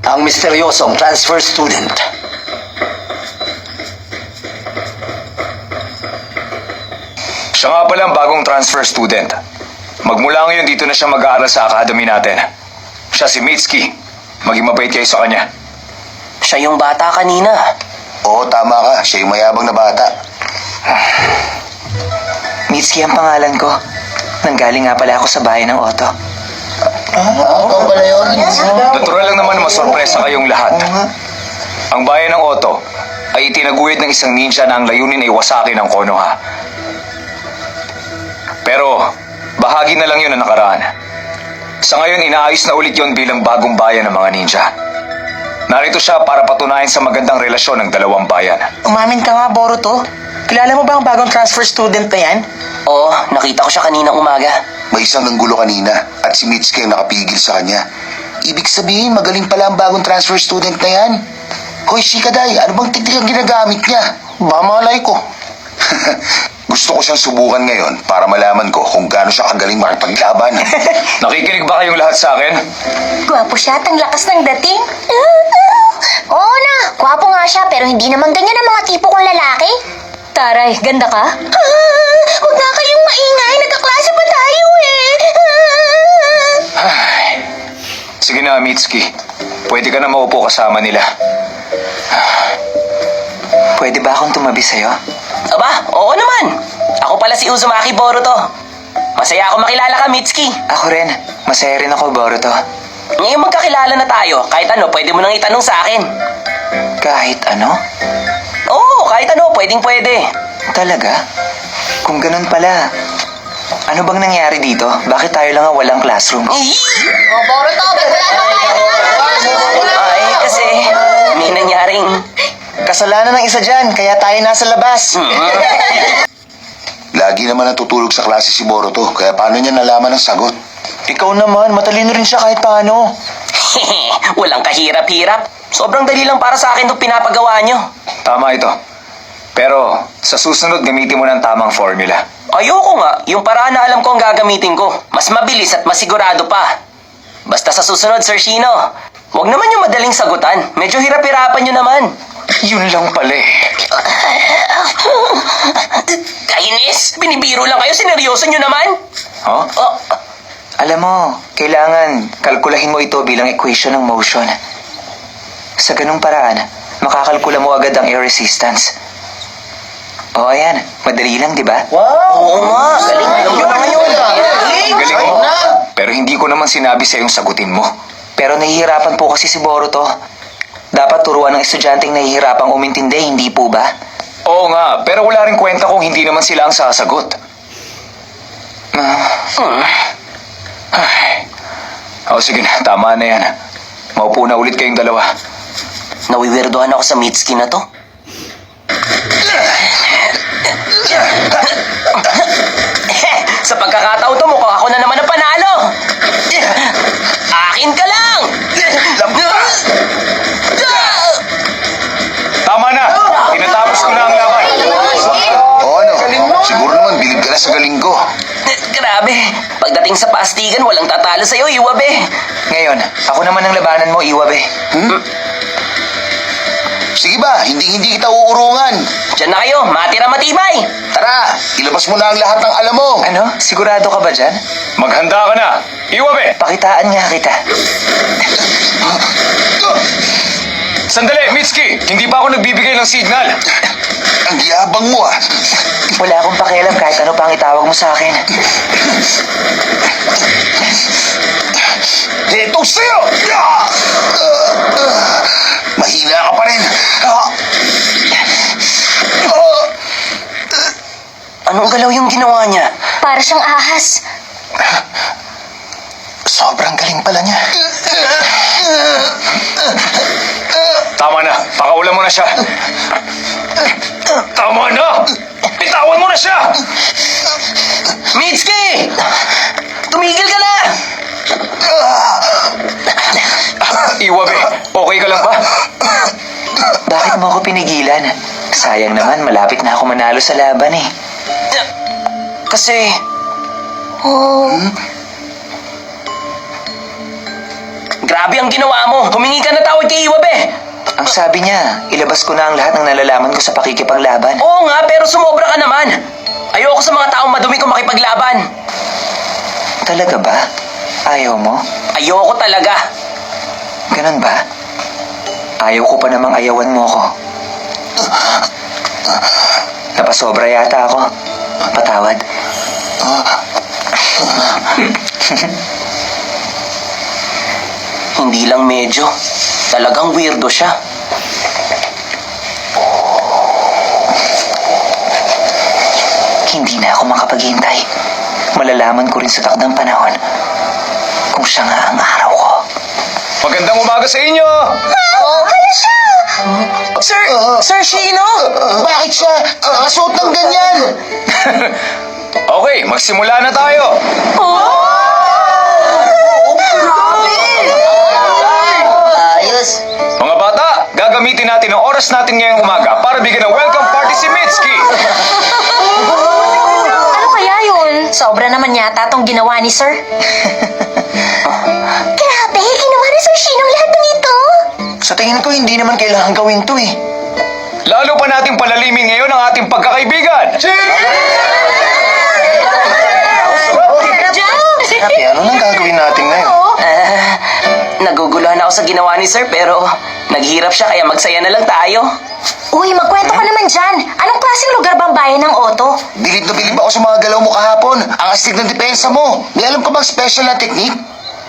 ang misteryosong transfer student. Siya nga pala ang bagong transfer student. Magmula ngayon dito na siya mag-aaral sa academy natin. Siya si Mitski. Maging mabait kayo sa kanya. Siya yung bata kanina. Oo, tama ka. Siya yung mayabang na bata. Mitski ang pangalan ko. Nanggaling nga pala ako sa bayan ng Otto. Oo pala yun. Natural lang naman na masorpresa kayong lahat. Ang bayan ng Otto ay itinaguhid ng isang ninja na ang layunin ay wasakin ng Konoha. Pero bahagi na lang yun ang nakaraan. Sa ngayon, inaayos na ulit yon bilang bagong bayan ng mga ninja. Narito siya para patunayan sa magandang relasyon ng dalawang bayan. Umamin ka nga, Boruto. Kilala mo ba ang bagong transfer student na yan? Oo, nakita ko siya kaninang umaga. May isang nanggulo kanina at si Mitsuki ang nakapigil sa kanya. Ibig sabihin, magaling pala ang bagong transfer student na yan. Hoy, Shikadai, ano bang teknik ang ginagamit niya? Ba malay ko. Gusto ko siyang subukan ngayon para malaman ko kung gaano siya kagaling makipaglaban. Nakikinig ba kayong lahat sa akin? Gwapo siya at ang lakas ng dating. Oo na, gwapo nga siya pero hindi naman ganyan ang mga tipo kong lalaki. Taray, ganda ka? Huwag na kayong maingay, nagkaklase pa tayo eh. Ay. Sige na, Mitsuki. Pwede ka na maupo kasama nila. Pwede ba akong tumabi sa'yo? Aba, oo naman. Ako pala si Uzumaki Boruto. Masaya ako makilala ka, Mitsuki. Ako rin. Masaya rin ako, Boruto. Ngayon magkakilala na tayo. Kahit ano, pwede mo nang itanong sa akin. Kahit ano? Oo, kahit ano, pwede. Talaga? Kung ganun pala, ano bang nangyari dito? Bakit tayo lang ang walang classroom? Boruto, ba't wala na kayo? Ay, kasi may nangyaring... Kasalanan ng isa dyan, kaya tayo nasa labas. Lagi naman natutulog sa klase si Boruto, kaya paano niya nalaman ang sagot? Ikaw naman, matalino rin siya kahit paano. Walang kahirap-hirap. Sobrang dali lang para sa akin itong pinapagawa nyo. Tama ito. Pero sa susunod, gamitin mo ng tamang formula. Ayoko nga, yung paraan na alam ko ang gagamitin ko. Mas mabilis at masigurado pa. Basta sa susunod, Sir Shino, huwag naman yung madaling sagutan. Medyo hirap-hirapan nyo naman. Yun lang pala eh. Kainis! Binibiro lang kayo, sineryoso nyo naman? Huh? Oh, Alam mo, kailangan kalkulahin mo ito bilang equation ng motion. Sa ganung paraan, makakalkula mo agad ang air resistance. O ayan, madali lang, di ba? oo nga. Galing, alam nyo na ngayon. Galing mo. Pero hindi ko naman sinabi sa yung sagutin mo. Pero nahihirapan po kasi si Boruto. Dapat turuan ng estudyanteng nahihirapang umintindi, hindi po ba? Oo nga, pero wala rin kwenta kung hindi naman sila ang sasagot. O sige na, tama na yan. Maupo na ulit kayong dalawa. Nawiwirdohan ako sa Mitsuki na to. Sa pagkakataon to, mukhang ako na naman ang panalo. Akin ka lang! Tama na! Tinatapos ko na ang laban. O ano, siguro naman bilib ka na sa galing ko. Grabe, pagdating sa pastigan, walang tatalo sa'yo, Iwabe. Ngayon, ako naman ang labanan mo, Iwabe. Sige ba, hindi kita uurungan. Diyan na kayo, matira matibay. Tara, ilabas mo na ang lahat ng alam mo. Ano? Sigurado ka ba dyan? Maghanda ka na! Iwabe! Pakitaan nga kita. Sandali, Mitsuki! Hindi pa ako nagbibigay ng signal. Ang yabang mo ah. Wala akong pakialam kahit ano pang itawag mo sa akin. Ito sa'yo! Mahina ka pa rin. Anong galaw yung ginawa niya? Para siyang ahas. Sobrang galing pala niya. Tama na, pakaulan mo na siya. Tama na! Bitawan mo na siya! Mitsuki! Tumigil ka na! Iwabe, okay ka lang ba? Bakit mo ako pinigilan? Sayang naman, malapit na ako manalo sa laban eh. Kasi... Grabe ang ginawa mo. Humingi ka na tawad kay Iwab eh. Ang sabi niya, ilabas ko na ang lahat ng nalalaman ko sa pakikipaglaban. Oo nga, pero sumobra ka naman. Ayoko sa mga taong madumi kung makipaglaban. Talaga ba? Ayaw mo? Ayoko talaga. Ganun ba? Ayaw ko pa namang ayawan mo ko. Napasobra yata ako. Patawad. Hindi lang medyo. Talagang weirdo siya. Hindi na ako makapaghintay. Malalaman ko rin sa takdang panahon kung siya nga ang araw ko. Magandang umaga sa inyo! Sir Shino! Bakit siya nakasuot ng ganyan? Okay, magsimula na tayo. Ayos. Mga bata, gagamitin natin ang oras natin ngayong umaga para bigyan ng welcome party si Mitski. Ano kaya yun? Sobra naman yata tong ginawa ni Sir. Grabe, ginawa ni Sir Shinong lahat ng ito. Sa tingin ko, hindi naman kailangan gawin to eh. Lalo pa nating palalimin ngayon ang ating pagkakaibigan. Happy, ano nang gagawin natin ngayon? Naguguluhan ako sa ginawa ni Sir pero naghirap siya kaya magsaya na lang tayo. Uy, magkwento ka naman dyan. Anong klaseng lugar bang bayan ng Otto? Bilib na bilib ako sa mga galaw mo kahapon. Ang astig ng depensa mo. May alam ka bang special na technique?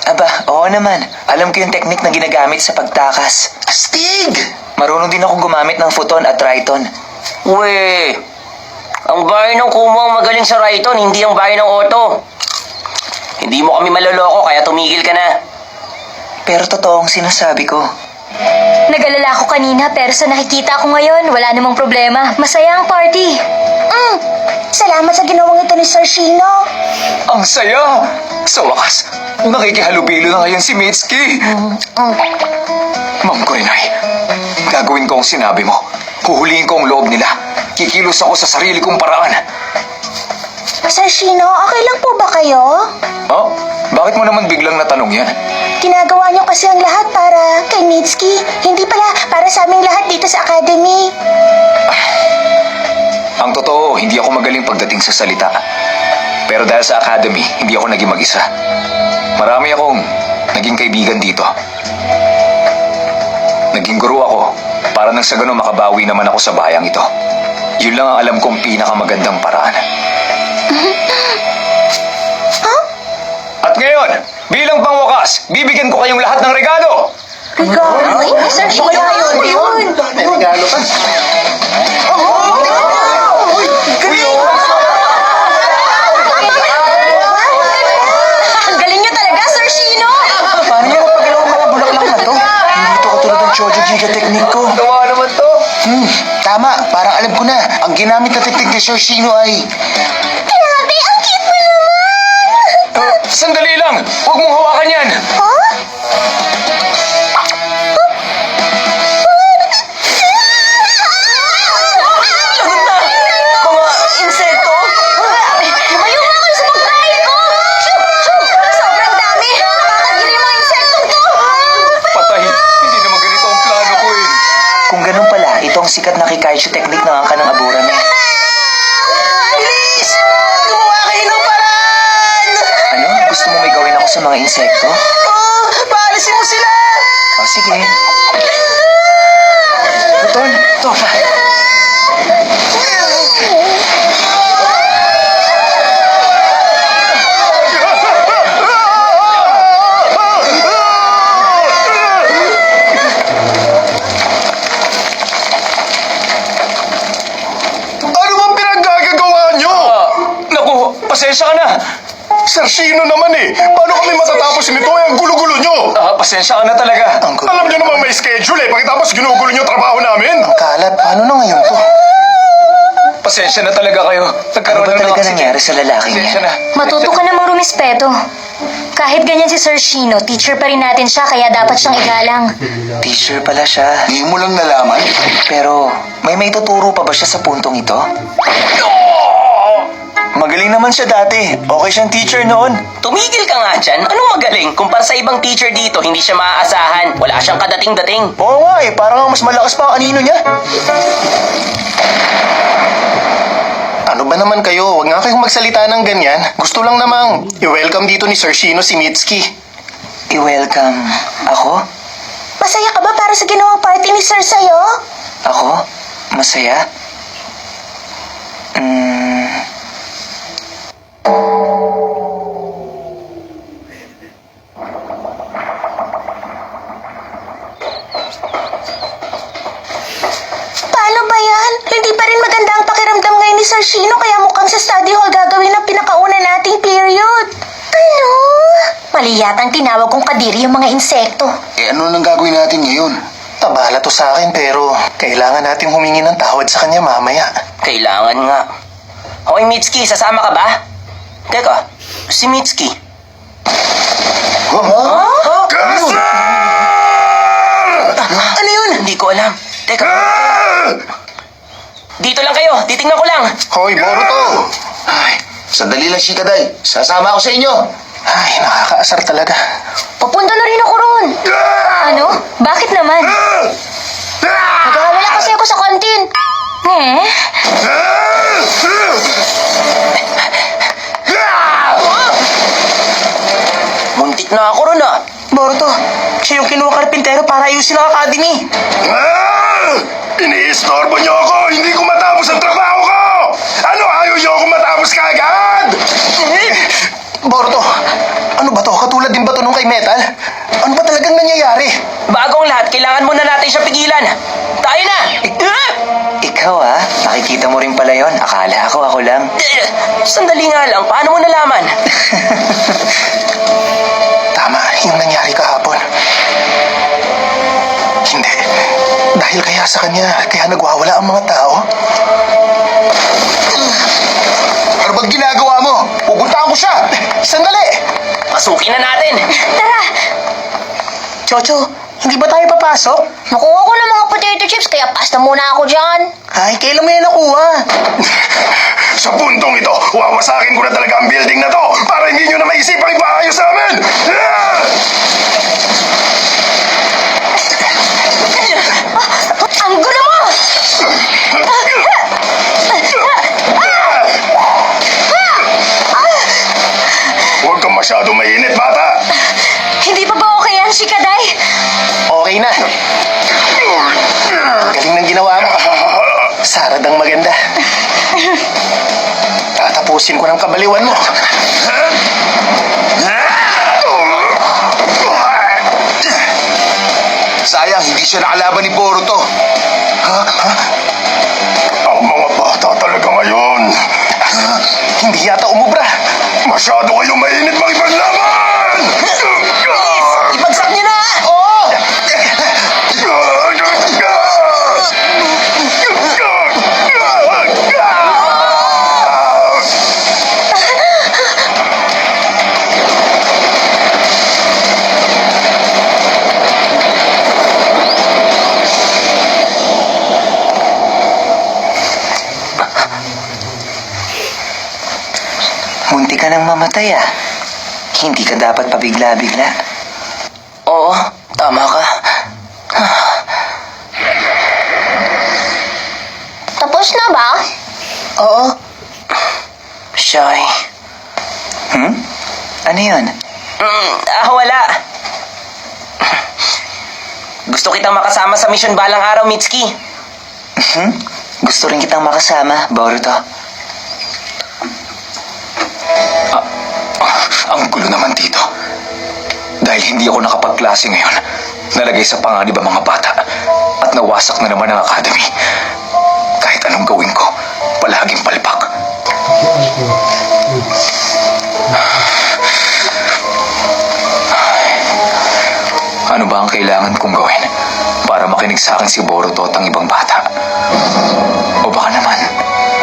Aba, oo naman. Alam ko yung technique na ginagamit sa pagtakas. Astig! Marunong din ako gumamit ng futon at triton. We, ang bayan ng Kumo ang magaling sa Rayton, hindi ang bayan ng Otto. Hindi mo kami maloloko kaya tumigil ka na. Pero totoo ang sinasabi ko. Nag-alala ako kanina pero sa nakikita ko ngayon, wala namang problema. Masaya ang party. Salamat sa ginawang ito ni Sir Shino. Ang saya! Sa wakas, nakikihalubilo na ngayon si Mitski. Ma'am Kurinay, gagawin ko ang sinabi mo. Huhulihin ko ang loob nila. Kikilos ako sa sarili kong paraan. Sir Shino, okay lang po ba kayo? Oh, bakit mo naman biglang natanong yan? Ginagawa niyo kasi ang lahat para kay Mitski. Hindi pala para sa aming lahat dito sa Academy. Ang totoo, hindi ako magaling pagdating sa salita. Pero dahil sa Academy, hindi ako naging mag-isa. Marami akong naging kaibigan dito. Naging guro ako para nang sa ganun makabawi naman ako sa bayang ito. Yun lang ang alam kong pinakamagandang paraan. At ngayon, bilang pangwakas, bibigyan ko kayong lahat ng regalo. Regalo? Sir Shino, yun. Regalo ka. Ang galing niyo talaga, Sir Shino. Paano niya mapagalaw ang mga bulaklak na to? Hindi ito katulad ng Chojo Giga technique ko. Gawa naman to. Tama, parang alam ko na. Ang ginamit na technique ni Sir Shino ay... Grabe, ang cute mo naman. Sandali lang! Huwag mong hawakan yan! Lagot na! Mga insekto! Lumayo nga kayo sa pagkain ko. Sobrang dami. Nakakagili yung mga insektong to. Patay! Hindi naman ganito ang plano ko eh. Kung ganun pala, ito ang sikat na Kikaishu technique ng angka ng Aburame. Bilis! Gumawa kayo ng paraan! Ano? Gusto mo may gawin ako sa mga insekto? Paalisin mo sila! O sige. Buton, Tofa. Ano bang pinaggagawa nyo? Naku, pasensya ka na. Sir Shino naman eh. Paano kami matatapos nito? Ang gulo-gulo nyo. Pasensya ka na talaga. Ang gulo. Alam nyo naman may schedule eh. Pagkatapos ginugulo nyo trabaho namin. Kalat, paano na ngayon to? Pasensya na talaga kayo. Ano Nagkaroon ba na ng talaga accident. nangyari sa lalaking Pasensya yan? na. Matuto ka namang rumispeto. Kahit ganyan si Sir Shino, teacher pa rin natin siya kaya dapat siyang igalang. Teacher pala siya. Ngayon mo lang nalaman? Pero, may tuturo pa ba siya sa puntong ito? Magaling naman siya dati. Okay siyang teacher noon. Tumigil ka nga dyan. Anong magaling? Kumpara sa ibang teacher dito, hindi siya maaasahan. Wala siyang kadating-dating. Oo nga eh, parang mas malakas pa ang anino niya. Ano ba naman kayo? Huwag nga kayong magsalita ng ganyan. Gusto lang namang i-welcome dito ni Sir Shino si Mitski. I-welcome ako? Masaya ka ba para sa ginawang party ni Sir sa'yo? Ako? Masaya? Paano ba yan? Hindi pa rin maganda ang pakiramdam ngayon ni Sir Shino kaya mukhang sa study hall gagawin ang pinakauna nating period. Ano? Mali yatang tinawag kong kadiri yung mga insekto. Ano nang gagawin natin ngayon? Tabala to sa akin pero kailangan nating humingi ng tawad sa kanya mamaya. Kailangan nga. Hoy, Mitski, sasama ka ba? Teka, si Mitski. Ano yun? Hindi ko alam. Teka. Dito lang kayo. Titingnan ko lang. Hoy, Boruto! Ay, sandali lang, Shikaday. Sasama ako sa inyo. Ay, nakakaasar talaga. Papunta na rin ako ron. Ano? Bakit naman? Nagkakawala kasi ako sa kantin. Muntik na ako ron ah. Boruto, siya yung kinuha karpintero para ayusin ang academy. Iniistorbo niyo ako! Hindi ko matapos ang trabaho ko! Ano, ayaw niyo ako matapos kaagad? Boruto, ano ba to? Katulad din ba to nung kay Metal? Ano ba talagang nangyayari? Bagong lahat, kailangan muna natin siya pigilan. Tayo na! Ikaw nakikita mo rin pala yon. Akala ako lang. Sandali nga lang, paano mo nalaman? Tama, yung nangyari kahapon. Hindi. Dahil kaya sa kanya, kaya nagwawala ang mga tao. Ano bang ginagawa mo? Pupuntahan ko siya. Sandali! Pasukin na natin. Tara! Chocho, hindi ba tayo papasok? Nakuha ko ng mga potato chips kaya pasta muna ako dyan. Ay, kailan mo yan nakuha? Sa puntong ito, wawasakin ko na talaga ang building na to para hindi nyo na maisipang ipaayos sa amin! Ang gulo mo! Huwag kang masyadong mainit, bata! Hindi pa ba okay yan, Shikaday? Okay na. Galing ng ginawa mo. Sarad ang maganda. Tatapusin ko ng kabaliwan mo. Sayang, hindi siya nakalaban ni Boruto. Ang mga bata talaga ngayon. Hindi yata umubra. Masyado kayong mainit makipaglaban! Ipagsak niyo na! Oo! Munti ka nang mamatay Hindi ka dapat pabigla-bigla. Oo, tama ka. Tapos na ba? Oo. Shy. Ano yun? Wala. Gusto kitang makasama sa mission balang araw, Mitski. Gusto rin kitang makasama, Boruto. Ang gulo naman dito. Dahil hindi ako nakapagklase ngayon, nalagay sa panganib ang mga bata at nawasak na naman ang academy. Kahit anong gawin ko, palaging palpak. Ano ba ang kailangan kong gawin para makinig sa akin si Boruto at ang ibang bata? O baka naman,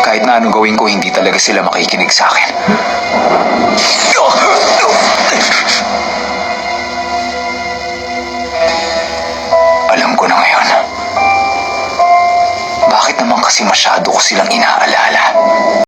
kahit na anong gawin ko, hindi talaga sila makikinig sa akin. Alam ko na ngayon. Bakit naman kasi masyado ko silang inaalala?